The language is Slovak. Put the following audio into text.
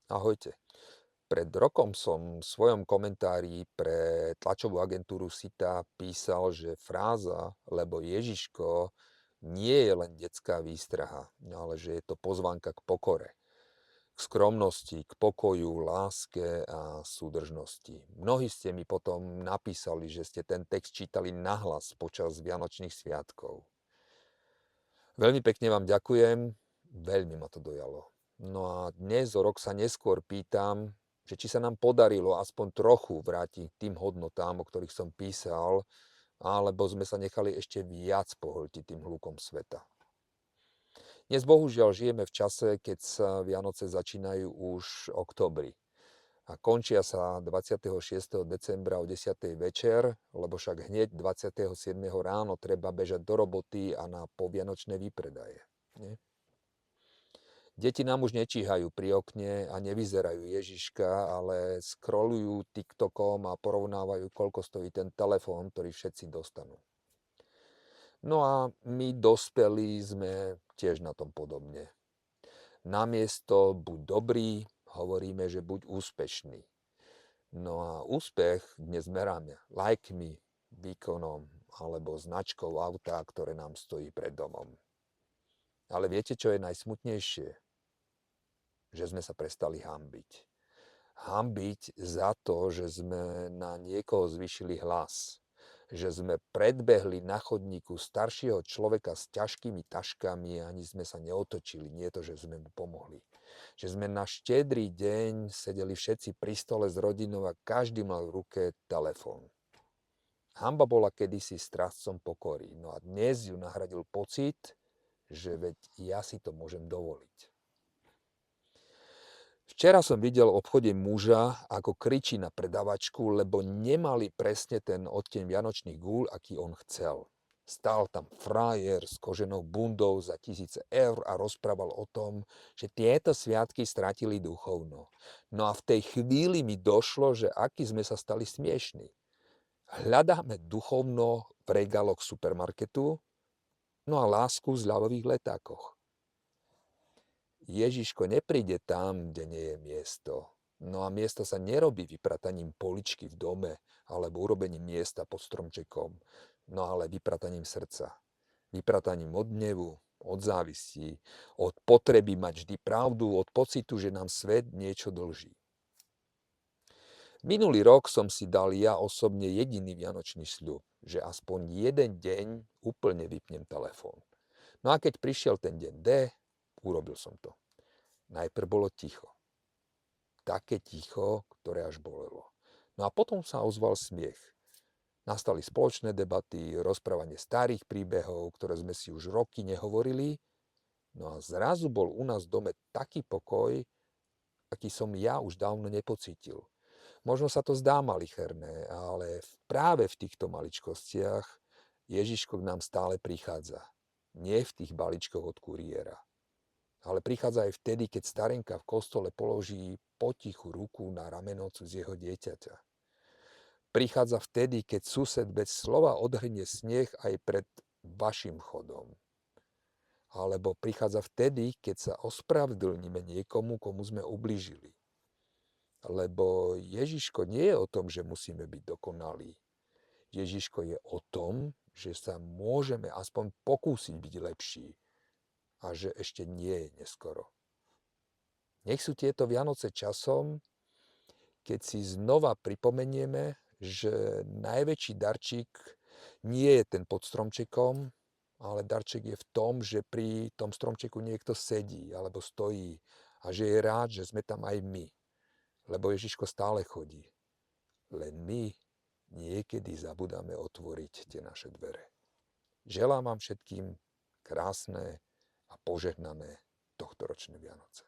Ahojte. Pred rokom som v svojom komentári pre tlačovú agentúru SITA písal, že fráza "lebo Ježiško" nie je len detská výstraha, ale že je to pozvánka k pokore, k skromnosti, k pokoju, láske a súdržnosti. Mnohí ste mi potom napísali, že ste ten text čítali nahlas počas Vianočných sviatkov. Veľmi pekne vám ďakujem, veľmi ma to dojalo. No a dnes o rok sa neskôr pýtam, že či sa nám podarilo aspoň trochu vrátiť k tým hodnotám, o ktorých som písal, alebo sme sa nechali ešte viac pohltiť tým hľukom sveta. Dnes bohužiaľ žijeme v čase, keď sa Vianoce začínajú už v októbri a končia sa 26. decembra o 10. večer, lebo však hneď 27. ráno treba bežať do roboty a na povianočné výpredaje. Nie? Deti nám už nečíhajú pri okne a nevyzerajú Ježiška, ale scrollujú TikTokom a porovnávajú, koľko stojí ten telefón, ktorý všetci dostanú. No a my dospelí sme tiež na tom podobne. Namiesto buď dobrý, hovoríme, že buď úspešný. No a úspech dnes meráme lajkmi, výkonom alebo značkou auta, ktoré nám stojí pred domom. Ale viete, čo je najsmutnejšie? Že sme sa prestali hanbiť. Hanbiť za to, že sme na niekoho zvýšili hlas. Že sme predbehli na chodníku staršieho človeka s ťažkými taškami a ani sme sa neotočili. Nie to, že sme mu pomohli. Že sme na štedrý deň sedeli všetci pri stole s rodinou a každý mal v ruke telefón. Hanba bola kedysi strážcom pokory, no a dnes ju nahradil pocit, že veď ja si to môžem dovoliť. Včera som videl v obchode muža, ako kričí na predavačku, lebo nemali presne ten odtieň vianočných gúľ, aký on chcel. Stál tam frajer s koženou bundou za 1000 eur a rozprával o tom, že tieto sviatky stratili duchovno. No a v tej chvíli mi došlo, že aký sme sa stali smiešní. Hľadáme duchovno v regáloch supermarketu, no a lásku v zľavových letákoch. Ježiško nepríde tam, kde nie je miesto. No a miesto sa nerobí vyprataním poličky v dome alebo urobením miesta pod stromčekom, no ale vyprataním srdca. Vyprataním od hnevu, od závistí, od potreby mať vždy pravdu, od pocitu, že nám svet niečo dlží. Minulý rok som si dal ja osobne jediný vianočný sľub, že aspoň jeden deň úplne vypnem telefón. No a keď prišiel ten deň D, urobil som to. Najprv bolo ticho. Také ticho, ktoré až bolelo. No a potom sa ozval smiech. Nastali spoločné debaty, rozprávanie starých príbehov, ktoré sme si už roky nehovorili. No a zrazu bol u nás v dome taký pokoj, aký som ja už dávno nepocítil. Možno sa to zdá malicherné, ale práve v týchto maličkostiach Ježiško k nám stále prichádza. Nie v tých balíčkoch od kuriéra. Ale prichádza aj vtedy, keď starenka v kostole položí potichu ruku na rameno cudzieho dieťaťa. Prichádza vtedy, keď sused bez slova odhrnie sneh aj pred vašim chodom. Alebo prichádza vtedy, keď sa ospravedlníme niekomu, komu sme ublížili. Lebo Ježiško nie je o tom, že musíme byť dokonalí. Ježiško je o tom, že sa môžeme aspoň pokúsiť byť lepší a že ešte nie je neskoro. Nech sú tieto Vianoce časom, keď si znova pripomenieme, že najväčší darčík nie je ten pod stromčekom, ale darček je v tom, že pri tom stromčeku niekto sedí alebo stojí a že je rád, že sme tam aj my. Lebo Ježiško stále chodí. Len my niekedy zabudáme otvoriť tie naše dvere. Želám vám všetkým krásne a požehnané tohtoročné Vianoce.